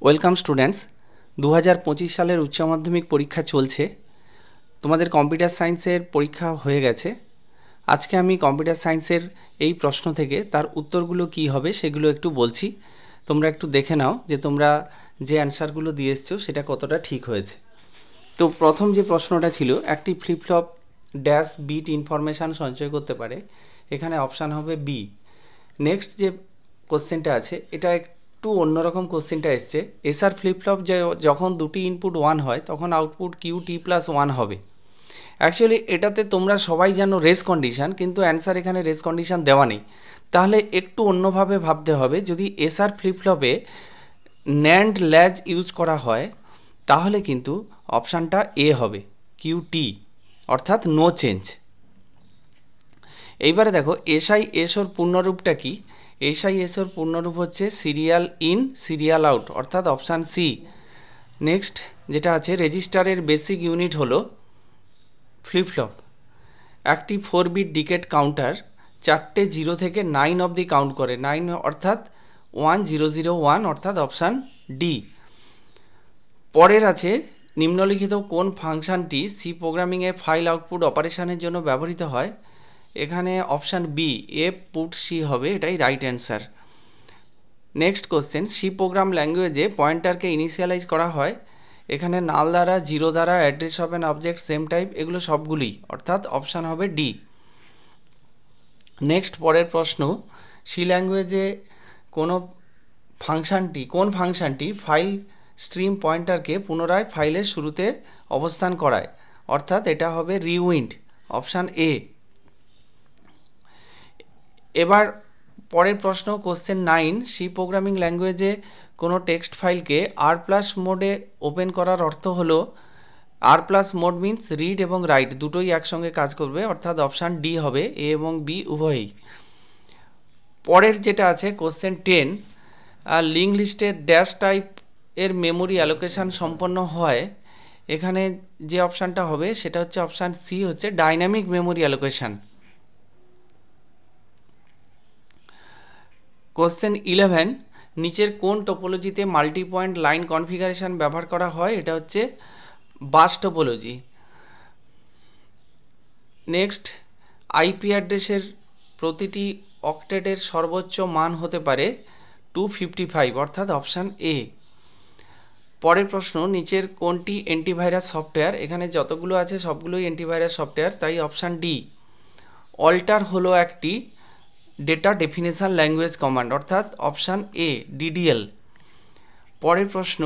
Welcome students. 2025 সালের উচ্চ মাধ্যমিক পরীক্ষা চলছে। তোমাদের কম্পিউটার সায়েন্সের পরীক্ষা হয়ে গেছে। আজকে আমি কম্পিউটার সায়েন্সের এই প্রশ্ন থেকে তার উত্তরগুলো কি হবে সেগুলো একটু বলছি। তোমরা একটু দেখে নাও যে তোমরা যে অ্যান্সারগুলো দিয়ে এসছো সেটা কতটা ঠিক হয়েছে। তো প্রথম যে প্রশ্নটা ছিল, একটি flip flop dash bit information সঞ্চয় করতে পারে। এখানে অপশান হবে বি। নেক্সট যে কোশ্চেনটা আছে এটা একটু অন্যরকম কোশ্চেনটা এসছে। এসআর ফ্লিপ ফ্লপ যখন দুটি ইনপুট 1 হয় তখন আউটপুট কিউ টি প্লাস 1 হবে। অ্যাকচুয়ালি এটাতে তোমরা সবাই জানো রেস কন্ডিশন, কিন্তু অ্যান্সার এখানে রেস কন্ডিশন দেওয়া নেই। তাহলে একটু অন্যভাবে ভাবতে হবে। যদি এসআর ফ্লিপ ফ্লপে ন্যান্ড ল্যাজ ইউজ করা হয় তাহলে কিন্তু অপশানটা এ হবে, কিউ টি, অর্থাৎ নো চেঞ্জ। এইবারে দেখো এসআইএসওর পূর্ণরূপটা কি। এসআইএসওর পূর্ণরূপ হচ্ছে সিরিয়াল ইন সিরিয়াল আউট, অর্থাৎ অপশান সি। নেক্সট যেটা আছে, রেজিস্টারের বেসিক ইউনিট হলো ফ্লিপ ফ্লপ। একটি 4 বিট ডিকেট কাউন্টার 4টে 0 থেকে 9 অবধি কাউন্ট করে। 9 অর্থাৎ 1001, অর্থাৎ অপশান ডি। পরের আছে, নিম্নলিখিত কোন ফাংশনটি সি প্রোগ্রামিংয়ে ফাইল আউটপুট অপারেশনের জন্য ব্যবহৃত হয়। এখানে option B fputc হবে, এটাই right answer. Next question, C program ল্যাঙ্গুয়েজে পয়েন্টারকে ইনিশিয়ালাইজ করা হয়। এখানে নাল দ্বারা, জিরো দ্বারা, address of an object, same type, এগুলো সবগুলি, অর্থাৎ অপশান হবে ডি। নেক্সট পরের প্রশ্ন, সি ল্যাঙ্গুয়েজে কোন ফাংশনটি ফাইল স্ট্রিম পয়েন্টারকে পুনরায় ফাইলের শুরুতে অবস্থান করায়, অর্থাৎ এটা হবে রিউইন্ড, অপশান এ। এবার পরের প্রশ্ন, কোশ্চেন 9, সি প্রোগ্রামিং ল্যাঙ্গুয়েজে কোনো টেক্সট ফাইলকে আর প্লাস মোডে ওপেন করার অর্থ হলো, আর প্লাস মোড মিন্স রিড এবং রাইট দুটোই একসঙ্গে কাজ করবে, অর্থাৎ অপশান ডি হবে, এ এবং বি উভয়ই। পরের যেটা আছে কোশ্চেন 10, লিঙ্ক লিস্টের ড্যাশ টাইপ এর মেমোরি অ্যালোকেশন সম্পন্ন হয়। এখানে যে অপশানটা হবে সেটা হচ্ছে অপশান সি, হচ্ছে ডাইনামিক মেমোরি অ্যালোকেশন। কোশ্চেন 11, নিচের কোন টোপোলজিতে মাল্টি পয়েন্ট লাইন কনফিগারেশন ব্যবহার করা হয়। এটা হচ্ছে বাস টোপোলজি। নেক্সট, আইপি অ্যাড্রেসের প্রতিটি অক্টেটের সর্বোচ্চ মান হতে পারে 255, অর্থাৎ অপশান এ। পরের প্রশ্ন, নিচের কোনটি অ্যান্টিভাইরাস সফটওয়্যার। এখানে যতগুলো আছে সবগুলোই অ্যান্টিভাইরাস সফটওয়্যার, তাই অপশান ডি। অল্টার হলো একটি ডেটা ডেফিনেশন ল্যাঙ্গুয়েজ কমান্ড, অর্থাৎ অপশান এ, ডিডিএল। পরের প্রশ্ন,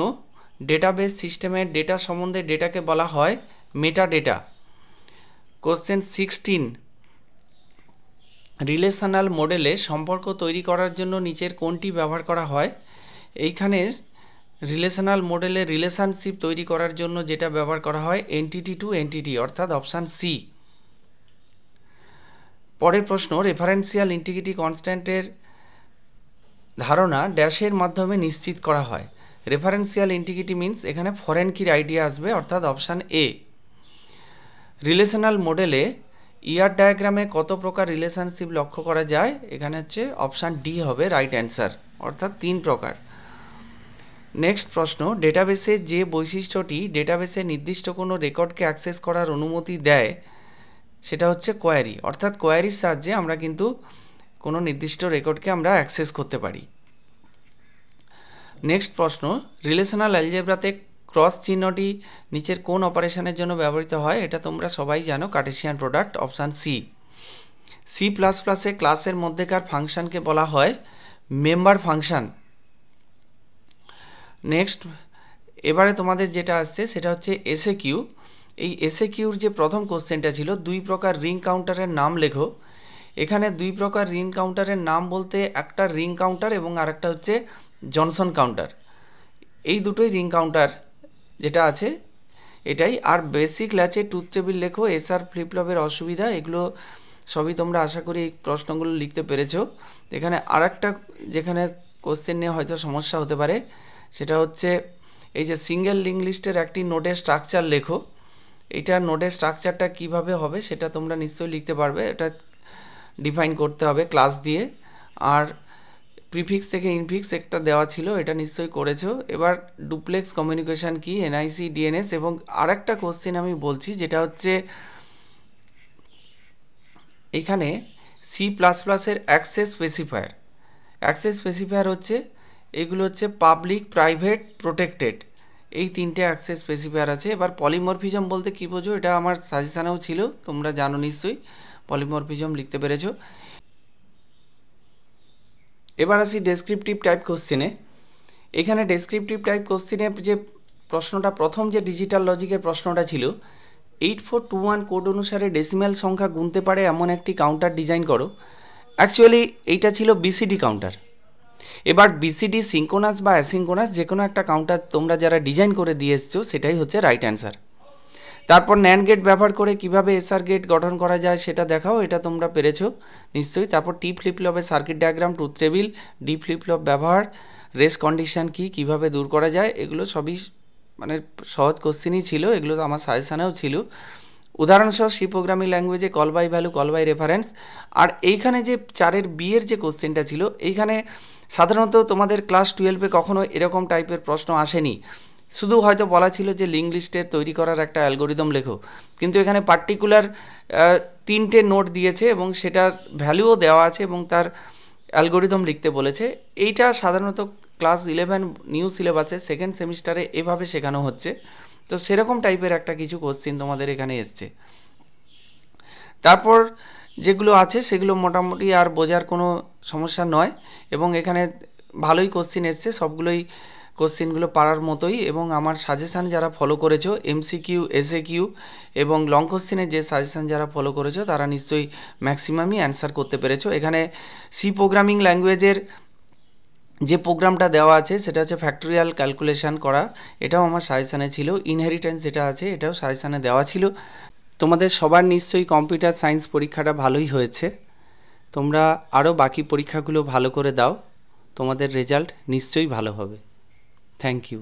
ডেটাবেস সিস্টেমের ডেটা সম্বন্ধে ডেটাকে বলা হয় মেটা ডেটা। কোশ্চেন 16, রিলেশনাল মডেলে সম্পর্ক তৈরি করার জন্য নিচের কোনটি ব্যবহার করা হয়। এইখানে রিলেশনাল মডেলে রিলেশনশিপ তৈরি করার জন্য যেটা ব্যবহার করা হয় এন্টিটি টু এন্টিটি, অর্থাৎ অপশান সি। পরের প্রশ্ন, রেফারেন্সিয়াল ইন্টিগ্রিটি কনস্ট্যান্টের ধারণা ড্যাশের মাধ্যমে নিশ্চিত করা হয়। রেফারেন্সিয়াল ইন্টিগ্রিটি মিন্স এখানে ফরেন কির আইডিয়া আসবে, অর্থাৎ অপশান এ। রিলেশনাল মডেলে ইয়ার ডায়াগ্রামে কত প্রকার রিলেশনশিপ লক্ষ্য করা যায়। এখানে হচ্ছে অপশান ডি হবে রাইট অ্যান্সার, অর্থাৎ 3 প্রকার। নেক্সট প্রশ্ন, ডেটাবেসে যে বৈশিষ্ট্যটি ডেটাবেসে নির্দিষ্ট কোনো রেকর্ডকে অ্যাক্সেস করার অনুমতি দেয় সেটা হচ্ছে কোয়ারি, অর্থাৎ কোয়ারির সাহায্যে আমরা কিন্তু কোনো নির্দিষ্ট রেকর্ডকে আমরা অ্যাক্সেস করতে পারি। নেক্সট প্রশ্ন, রিলেশনাল অ্যালজেব্রাতে ক্রস চিহ্নটি নিচের কোন অপারেশনের জন্য ব্যবহৃত হয়। এটা তোমরা সবাই জানো, Cartesian product, option C. C plus প্লাসে ক্লাসের মধ্যেকার ফাংশনকে বলা হয় মেম্বার ফাংশন। নেক্সট, এবারে তোমাদের যেটা আসছে সেটা হচ্ছে এসএ কিউ। এই এসএ কিউর যে প্রথম কোশ্চেনটা ছিল, 2 প্রকার রিং কাউন্টারের নাম লেখো। এখানে 2 প্রকার রিং কাউন্টারের নাম বলতে একটা রিং কাউন্টার এবং আরেকটা হচ্ছে জনসন কাউন্টার। এই দুটোই রিং কাউন্টার যেটা আছে এটাই। আর বেসিক ল্যাচে ট্রুথ টেবিল লেখো। এসআর ফ্লিপ ফ্লপের অসুবিধা, এগুলো সবই তোমরা আশা করি এই প্রশ্নগুলো লিখতে পেরেছো। এখানে আরেকটা যেখানে কোশ্চেন নিয়ে হয়তো সমস্যা হতে পারে সেটা হচ্ছে এই যে সিঙ্গেল লিঙ্ক লিস্টের একটি নোডের স্ট্রাকচার লেখো। এটা নোডের স্ট্রাকচারটা কিভাবে হবে সেটা তোমরা নিশ্চয়ই লিখতে পারবে, এটা ডিফাইন করতে হবে ক্লাস দিয়ে। আর প্রিফিক্স থেকে ইনফিক্স একটা দেওয়া ছিল, এটা নিশ্চয়ই করেছো। এবার ডুপ্লেক্স কমিউনিকেশন কি, এনআইসি, ডিএনএস, এবং আরেকটা কোশ্চেন আমি বলছি যেটা হচ্ছে এখানে C++-এর অ্যাক্সেস স্পেসিফায়ার। অ্যাক্সেস স্পেসিফায়ার হচ্ছে এগুলো হচ্ছে পাবলিক, প্রাইভেট, প্রোটেক্টেড, এই তিনটে অ্যাক্সেস স্পেসিফায়ার আছে। এবার পলিমরফিজম বলতে কী বোঝো, এটা আমার সাজেশানেও ছিল, তোমরা জানো নিশ্চয়ই পলিমরফিজম লিখতে পেরেছো। এবার আসি ডেসক্রিপটিভ টাইপ কোশ্চেনে। এখানে ডেসক্রিপটিভ টাইপ কোশ্চেনে যে প্রশ্নটা, প্রথম যে ডিজিটাল লজিকের প্রশ্নটা ছিল, 8421 কোড অনুসারে ডেসিমেল সংখ্যা গুনতে পারে এমন একটি কাউন্টার ডিজাইন করো। অ্যাকচুয়ালি এইটা ছিল বিসিডি কাউন্টার। এবার বিসিডি সিঙ্কোনাস বা অ্যাসিঙ্কোনাস যে কোনো একটা কাউন্টার তোমরা যারা ডিজাইন করে দিয়ে এসছো সেটাই হচ্ছে রাইট অ্যান্সার। তারপর ন্যান্ড গেট ব্যবহার করে কিভাবে এসআর গেট গঠন করা যায় সেটা দেখাও, এটা তোমরা পেরেছো নিশ্চয়ই। তারপর টি ফ্লিপ ফ্লপের circuit diagram, truth table, D flip flop ব্যবহার, রেস কন্ডিশন কি, কিভাবে দূর করা যায়, এগুলো সবই মানে সহজ কোশ্চেনই ছিল, এগুলো আমার সাজেশানেও ছিল। উদাহরণসহ সি প্রোগ্রামিং ল্যাঙ্গুয়েজে call by value, call by reference. আর এইখানে যে 4-এর বিয়ের যে কোশ্চেনটা ছিল, এইখানে সাধারণত তোমাদের ক্লাস 12-এ কখনো এরকম টাইপের প্রশ্ন আসেনি, শুধু হয়তো বলা ছিল যে লিঙ্ক লিস্টের তৈরি করার একটা অ্যালগোরিদম লেখো, কিন্তু এখানে পার্টিকুলার 3টে নোট দিয়েছে এবং সেটার ভ্যালুও দেওয়া আছে এবং তার অ্যালগোরিদম লিখতে বলেছে। এইটা সাধারণত ক্লাস 11 নিউ সিলেবাসে সেকেন্ড সেমিস্টারে এভাবে শেখানো হচ্ছে, তো সেরকম টাইপের একটা কিছু কোশ্চেন তোমাদের এখানে এসছে। তারপর যেগুলো আছে সেগুলো মোটামুটি আর বোঝার কোনো সমস্যা নয়, এবং এখানে ভালোই কোশ্চেন এসছে, সবগুলোই কোশ্চেনগুলো পারার মতোই। এবং আমার সাজেশান যারা ফলো করেছো, এমসিকিউ, এসএকিউ এবং লং কোশ্চেনের যে সাজেশান যারা ফলো করেছো তারা নিশ্চয়ই ম্যাক্সিমামই অ্যান্সার করতে পেরেছো। এখানে সি প্রোগ্রামিং ল্যাঙ্গুয়েজের যে প্রোগ্রামটা দেওয়া আছে সেটা হচ্ছে ফ্যাক্টোরিয়াল ক্যালকুলেশন করা, এটাও আমার সাজেশানে ছিল। ইনহেরিটেন্স যেটা আছে এটাও সাজেশানে দেওয়া ছিল। তোমাদের সবার নিশ্চয়ই কম্পিউটার সায়েন্স পরীক্ষাটা ভালোই হয়েছে, তোমরা আরও বাকি পরীক্ষাগুলো ভালো করে দাও, তোমাদের রেজাল্ট নিশ্চয়ই ভালো হবে। Thank you.